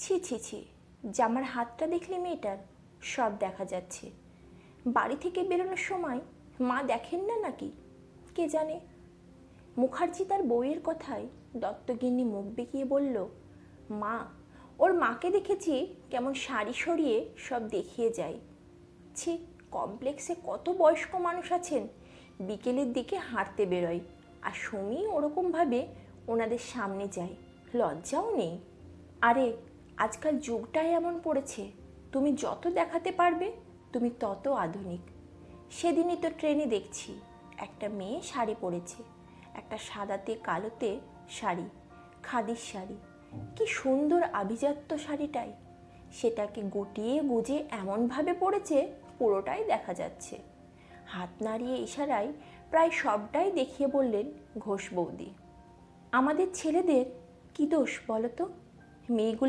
ছি ছি ছি, জামার হাতটা দেখলে মেয়েটার সব দেখা যাচ্ছে। বাড়ি থেকে বেরোনোর সময় মা দেখেন না নাকি কে জানে। মুখার্জি তার বউয়ের কথায় দত্তগিন্নি মুখ বেঁকিয়ে বলল, মা, ওর মাকে দেখেছি কেমন শাড়ি সরিয়ে সব দেখিয়ে যায়। ছি, কমপ্লেক্সে কত বয়স্ক মানুষ আছেন, বিকেলের দিকে হাঁটতে বেরোয়, আর সুমি ওরকমভাবে ওনাদের সামনে যায়, লজ্জাও নেই। আরে আজকাল যুগটাই এমন পড়েছে, তুমি যত দেখাতে পারবে তুমি তত আধুনিক। সেদিনই তো ট্রেনে দেখছি একটা মেয়ে শাড়ি পরেছে, একটা সাদাতে কালোতে শাড়ি, খাদির শাড়ি, কি সুন্দর আভিজাত্য শাড়িটাই। সেটাকে গুটিয়ে গুজে এমনভাবে পরেছে পুরোটাই দেখা যাচ্ছে। হাত নাড়িয়ে ইশারায় প্রায় সবটাই দেখিয়ে বললেন ঘোষ বৌদি। আমাদের ছেলেদের কি দোষ বলো তো? মেয়েগুলো